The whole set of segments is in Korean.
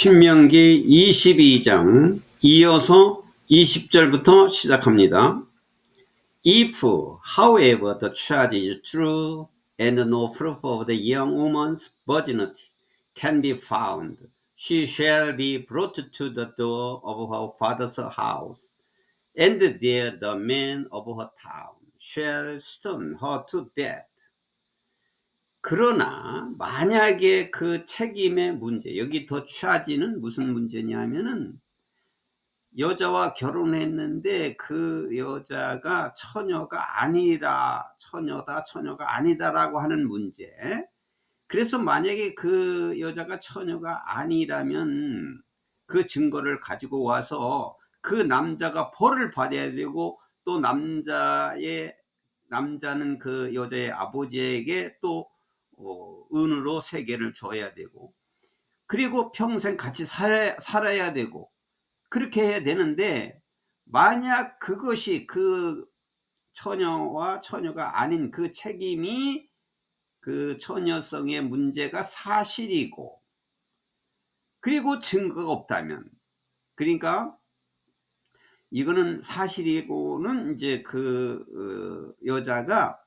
신명기 22장 이어서 20절부터 시작합니다. If, however, the charge is true and no proof of the young woman's virginity can be found, she shall be brought to the door of her father's house, and there the men of her town shall stone her to death. 그러나 만약에 그 책임의 문제, 여기 더 charge는 무슨 문제냐면은 여자와 결혼했는데 그 여자가 처녀가 아니라, 처녀가 아니다라고 하는 문제. 그래서 만약에 그 여자가 처녀가 아니라면 그 증거를 가지고 와서 그 남자가 벌을 받아야 되고, 또 남자는 그 여자의 아버지에게 또 은으로 3개를 줘야 되고, 그리고 평생 같이 살아야 되고, 그렇게 해야 되는데, 만약 그것이 그 처녀와 처녀가 아닌 그 책임이, 그 처녀성의 문제가 사실이고, 그리고 증거가 없다면, 그러니까 이거는 사실이고는 이제 그 여자가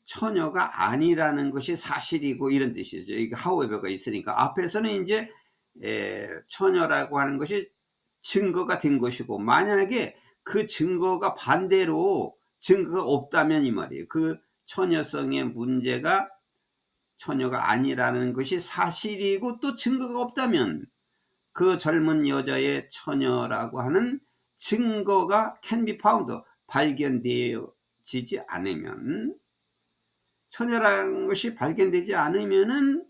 처녀가 아니라는 것이 사실이고 이런 뜻이죠. 이게 however가 있으니까 앞에서는 이제 처녀라고 하는 것이 증거가 된 것이고, 만약에 그 증거가 반대로 증거가 없다면 이 말이에요. 그 처녀성의 문제가 처녀가 아니라는 것이 사실이고 또 증거가 없다면 그 젊은 여자의 처녀라고 하는 증거가 can be found, 발견되어지지 않으면, 처녀라는 것이 발견되지 않으면은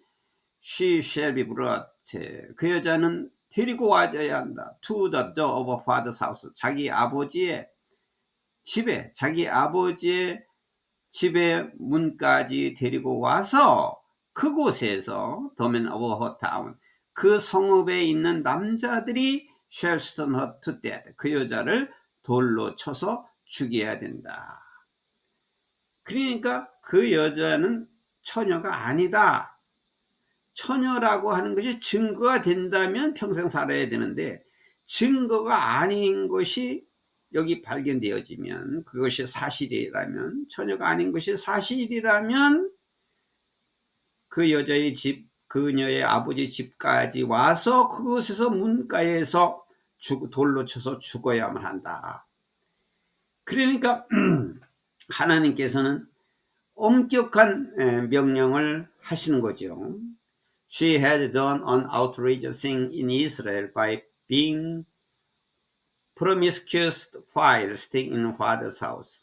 she shall be brought, 그 여자는 데리고 와줘야 한다. to the door of her father's house, 자기 아버지의 집에, 자기 아버지의 집의 문까지 데리고 와서 그곳에서 the men of her town, 그 성읍에 있는 남자들이 shall stone her to death, 그 여자를 돌로 쳐서 죽여야 된다. 그러니까 그 여자는 처녀가 아니다. 처녀라고 하는 것이 증거가 된다면 평생 살아야 되는데, 증거가 아닌 것이 여기 발견되어지면, 그것이 사실이라면, 처녀가 아닌 것이 사실이라면 그 여자의 집, 그녀의 아버지 집까지 와서 그곳에서 문가에서 돌로 쳐서 죽어야만 한다. 그러니까 하나님께서는 엄격한 명령을 하시는 거죠. She had done an outrageous thing in Israel by being promiscuous while staying in father's house.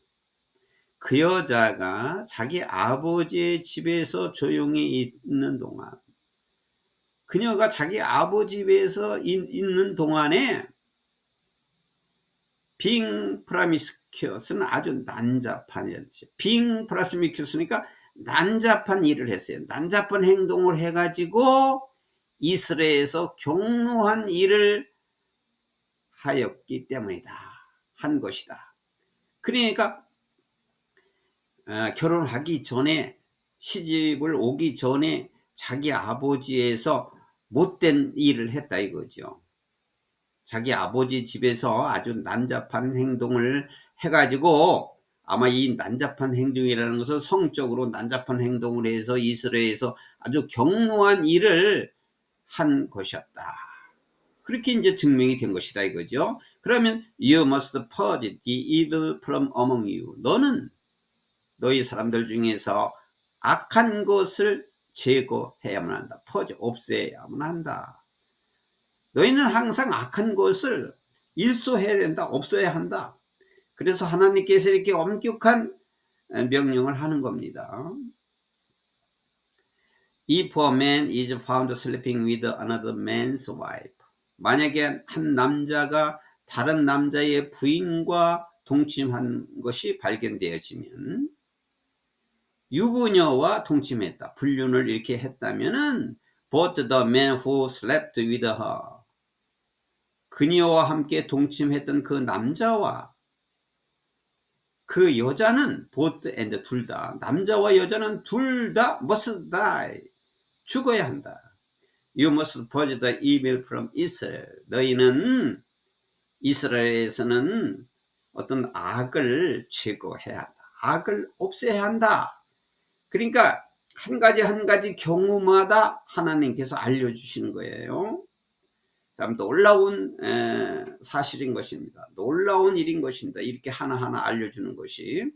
그 여자가 자기 아버지의 집에서 조용히 있는 동안, 그녀가 자기 아버지 집에서 있는 동안에 being promiscuous는 아주 난잡한 일이죠. being promiscuous니까 난잡한 일을 했어요. 난잡한 행동을 해가지고 이스라엘에서 경노한 일을 하였기 때문이다. 한 것이다. 그러니까 결혼하기 전에, 시집을 오기 전에 자기 아버지에서 못된 일을 했다 이거죠. 자기 아버지 집에서 아주 난잡한 행동을 해가지고, 아마 이 난잡한 행동이라는 것은 성적으로 난잡한 행동을 해서 이스라엘에서 아주 경노한 일을 한 것이었다. 그렇게 이제 증명이 된 것이다 이거죠. 그러면 you must purge the evil from among you. 너는 너희 사람들 중에서 악한 것을 제거해야만 한다. purge, 없애야만 한다. 너희는 항상 악한 것을 일소해야 된다. 없어야 한다. 그래서 하나님께서 이렇게 엄격한 명령을 하는 겁니다. If a man is found sleeping with another man's wife, 만약에 한 남자가 다른 남자의 부인과 동침한 것이 발견되어지면, 유부녀와 동침했다, 불륜을 이렇게 했다면은 both the man who slept with her, 그녀와 함께 동침했던 그 남자와 그 여자는 both and, 둘 다, 남자와 여자는 둘 다 must die, 죽어야 한다. You must purge the evil from Israel. 너희는 이스라엘에서는 어떤 악을 제거해야 한다. 악을 없애야 한다. 그러니까 한 가지 한 가지 경우마다 하나님께서 알려주시는 거예요. 참 놀라운 사실인 것입니다. 놀라운 일인 것입니다. 이렇게 하나하나 알려주는 것이.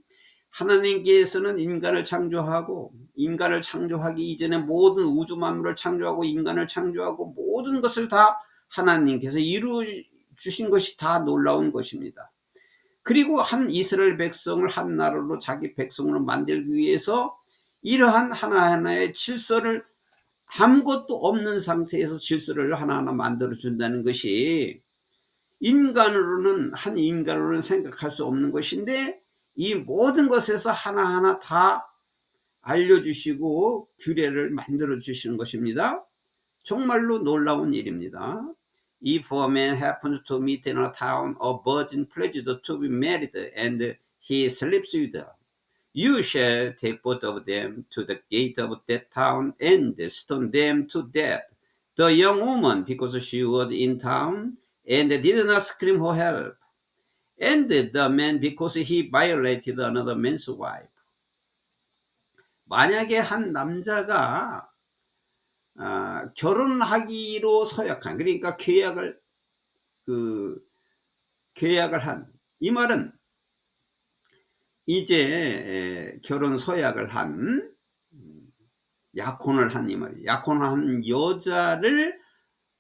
하나님께서는 인간을 창조하고 인간을 창조하기 이전에 모든 우주 만물을 창조하고 인간을 창조하고 모든 것을 다 하나님께서 이루어 주신 것이 다 놀라운 것입니다. 그리고 한 이스라엘 백성을 한 나라로 자기 백성으로 만들기 위해서 이러한 하나하나의 질서를 아무것도 없는 상태에서 질서를 하나하나 만들어 준다는 것이 한 인간으로는 생각할 수 없는 것인데 이 모든 것에서 하나하나 다 알려주시고 규례를 만들어 주시는 것입니다. 정말로 놀라운 일입니다. If a man happens to meet in a town a virgin pledged to be married and he sleeps with her, you shall take both of them to the gate of that town and stone them to death. The young woman, because she was in town and did not scream for help, and the man, because he violated another man's wife. 만약에 한 남자가 결혼하기로 서약한, 그러니까 계약을 한, 이 말은 이제 결혼 서약을 한, 약혼을 한 이 말이에요. 약혼을 한 여자를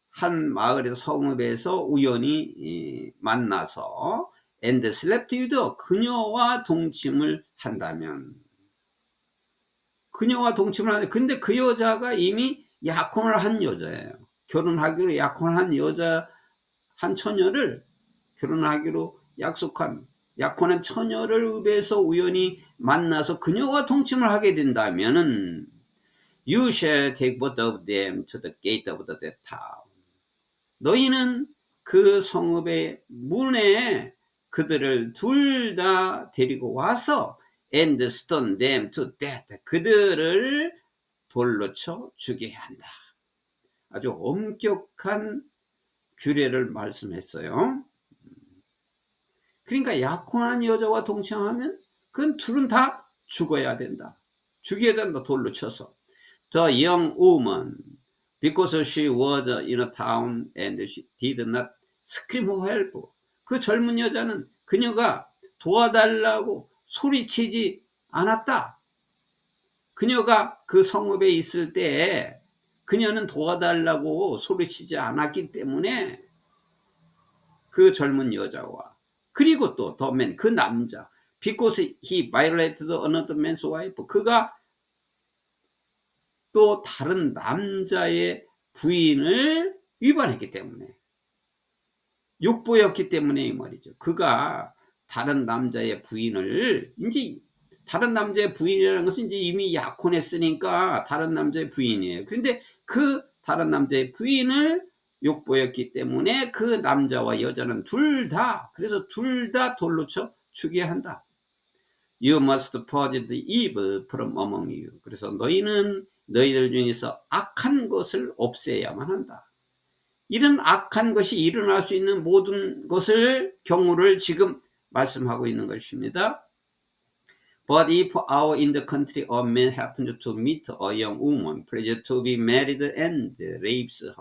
한 마을에서 성읍에서 우연히 만나서 and slept with her, 그녀와 동침을 한다면, 근데 그 여자가 이미 약혼을 한 여자예요. 결혼하기로 약혼을 한 여자, 한 처녀를 결혼하기로 약속한 약혼한 처녀를 읍에서 우연히 만나서 그녀와 동침을 하게 된다면은 You shall take both of them to the gate of that town. 너희는 그 성읍의 문에 그들을 둘 다 데리고 와서 and stone them to death. 그들을 돌로 쳐 죽여야 한다. 아주 엄격한 규례를 말씀했어요. 그러니까 약혼한 여자와 동침하면 그건 둘은 다 죽어야 된다. 죽여야 된다. 돌로 쳐서. The young woman, because she was in a town and she did not scream for help. 그 젊은 여자는 그녀가 도와달라고 소리치지 않았다. 그녀가 그 성읍에 있을 때 그녀는 도와달라고 소리치지 않았기 때문에 그 젊은 여자와 그리고 또 the man, 그 남자, because he violated another man's wife, 그가 또 다른 남자의 부인을 위반했기 때문에, 욕보였기 때문에 이 말이죠. 그가 다른 남자의 부인을, 이제 다른 남자의 부인이라는 것은 이제 이미 약혼했으니까 다른 남자의 부인이에요. 그런데 그 다른 남자의 부인을 욕보였기 때문에 그 남자와 여자는 그래서 둘 다 돌로 쳐 죽여야 한다. You must purge the evil from among you. 그래서 너희들 중에서 악한 것을 없애야만 한다. 이런 악한 것이 일어날 수 있는 모든 경우를 지금 말씀하고 있는 것입니다. But if out in the country a man happens to meet a young woman pledged to be married and rapes her,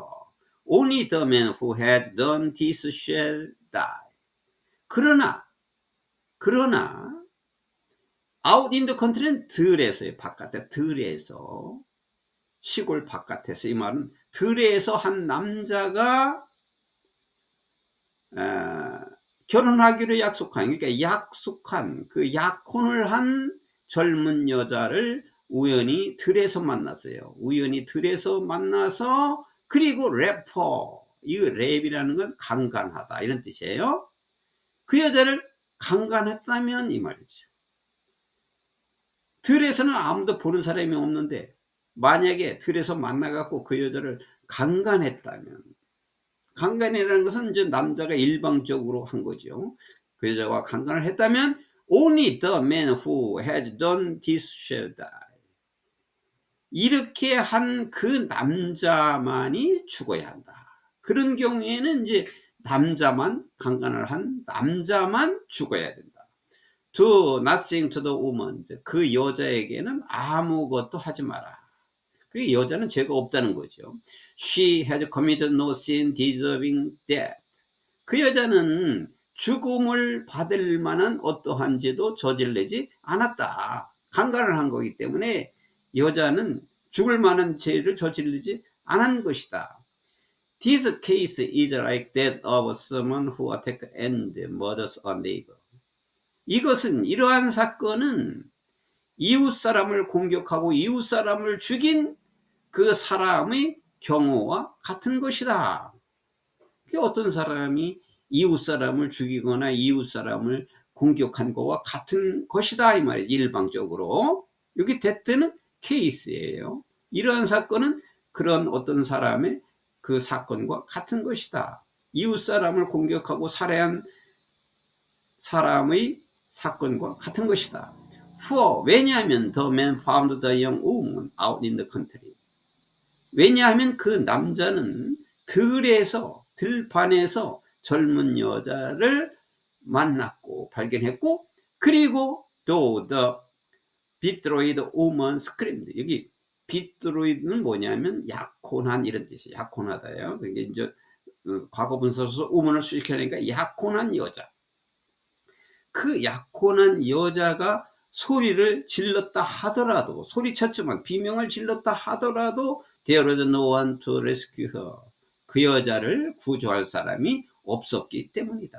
only the man who has done this shall die. 그러나 out in the country는 들에서요, 바깥에, 들에서, 시골 바깥에서, 이 말은 들에서 한 남자가 결혼하기로 약속한 그 약혼을 한 젊은 여자를 우연히 들에서 만났어요. 우연히 들에서 만나서, 그리고 래퍼, 이 랩이라는 건 강간하다 이런 뜻이에요. 그 여자를 강간했다면 이 말이죠. 들에서는 아무도 보는 사람이 없는데 만약에 들에서 만나갖고 그 여자를 강간했다면, 강간이라는 것은 이제 남자가 일방적으로 한 거죠. 그 여자와 강간을 했다면 only the man who has done this shall die. 이렇게 한 그 남자만이 죽어야 한다. 그런 경우에는 이제 남자만, 강간을 한 남자만 죽어야 된다. Do nothing to the woman. 그 여자에게는 아무것도 하지 마라. 그리고 여자는 죄가 없다는 거죠. She has committed no sin deserving death. 그 여자는 죽음을 받을 만한 어떠한 죄도 저질르지 않았다. 강간을 한 거기 때문에 여자는 죽을 만한 죄를 저지르지 않은 것이다. This case is like that of someone who attacked and murders a neighbor. 이것은, 이러한 사건은 이웃 사람을 공격하고 이웃 사람을 죽인 그 사람의 경우와 같은 것이다. 어떤 사람이 이웃 사람을 죽이거나 이웃 사람을 공격한 것과 같은 것이다 이 말이에요. 일방적으로. 여기 that는 케이스예요. 이러한 사건은 그런 어떤 사람의 그 사건과 같은 것이다. 이웃 사람을 공격하고 살해한 사람의 사건과 같은 것이다. For, 왜냐하면 the man found the young woman out in the country. 왜냐하면 그 남자는 들판에서 젊은 여자를 만났고 발견했고, 그리고 또 the betrothed woman screamed. 여기 betrothed는 뭐냐면 약혼한 이런 뜻이에요. 약혼하다예요. 그게 이제 과거 분사로서 woman을 수식하니까 약혼한 여자. 그 약혼한 여자가 소리를 질렀다 하더라도, 소리쳤지만 비명을 질렀다 하더라도 there was no one to rescue her. 그 여자를 구조할 사람이 없었기 때문이다.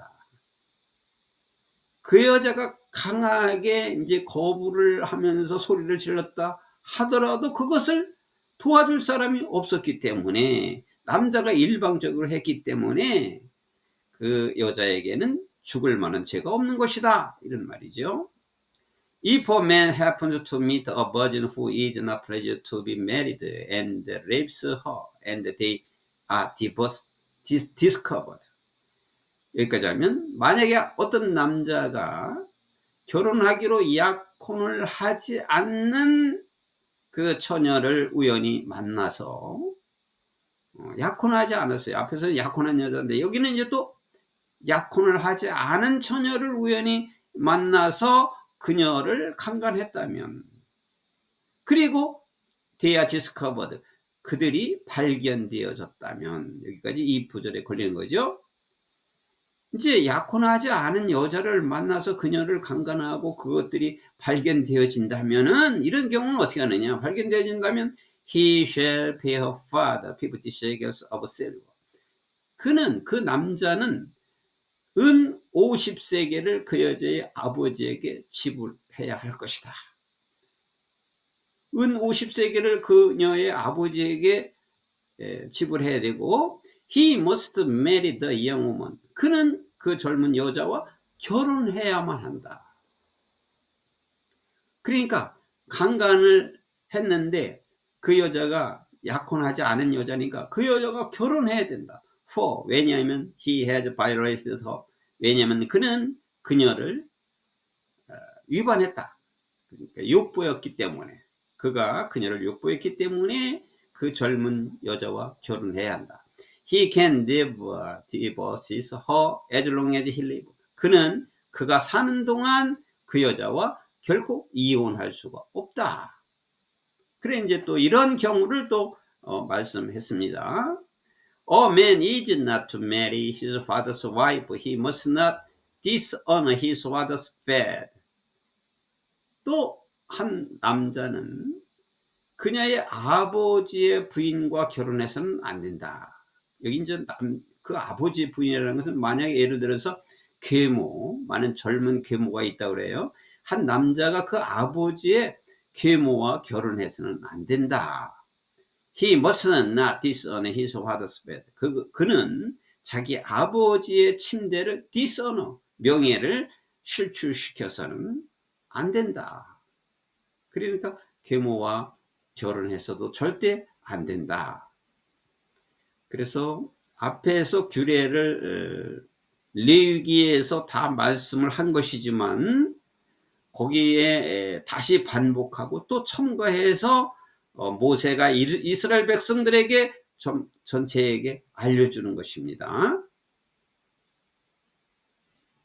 그 여자가 강하게 이제 거부를 하면서 소리를 질렀다 하더라도 그것을 도와줄 사람이 없었기 때문에, 남자가 일방적으로 했기 때문에 그 여자에게는 죽을 만한 죄가 없는 것이다. 이런 말이죠. If a man happens to meet a virgin who is not pledged to be married and rapes her and they are discovered. 여기까지 하면, 만약에 어떤 남자가 결혼하기로 약혼을 하지 않는 그 처녀를 우연히 만나서, 약혼하지 않았어요. 앞에서 약혼한 여자인데 여기는 이제 또 약혼을 하지 않은 처녀를 우연히 만나서 그녀를 강간했다면, 그리고 they are discovered. 그들이 발견되어졌다면, 여기까지 이 부절에 걸리는 거죠. 이제 약혼하지 않은 여자를 만나서 그녀를 강간하고 그것들이 발견되어진다면은, 이런 경우는 어떻게 하느냐. 발견되어진다면 he shall pay her father 50 shekels of silver. 그 남자는 은 50세겔을 그 여자의 아버지에게 지불해야 할 것이다. 은 50세겔을 그녀의 아버지에게 지불해야 되고, he must marry the young woman. 그는 그 젊은 여자와 결혼해야만 한다. 그러니까 강간을 했는데 그 여자가 약혼하지 않은 여자니까 그 여자가 결혼해야 된다. For, 왜냐하면 he has violated her. 왜냐하면 그는 그녀를 위반했다. 그러니까 욕보였기 때문에, 그가 그녀를 욕보했기 때문에 그 젊은 여자와 결혼해야 한다. He can never divorce her as long as he lives. 그는 그가 사는 동안 그 여자와 결코 이혼할 수가 없다. 그래 이제 또 이런 경우를 또 말씀했습니다. A man is not to marry his father's wife. He must not dishonor his father's bed. 또 한 남자는 그녀의 아버지의 부인과 결혼해서는 안 된다. 여기 이제 그 아버지의 부인이라는 것은, 만약에 예를 들어서 계모, 많은 젊은 계모가 있다 그래요. 한 남자가 그 아버지의 계모와 결혼해서는 안 된다. He must not dishonor his father's bed. 그는 자기 아버지의 침대를 dishonor, 명예를 실추시켜서는 안 된다. 그러니까 계모와 결혼해서도 절대 안 된다. 그래서 앞에서 규례를 레위기에서 다 말씀을 한 것이지만 거기에 다시 반복하고 또 첨가해서 모세가 이스라엘 백성들에게 전체에게 알려주는 것입니다.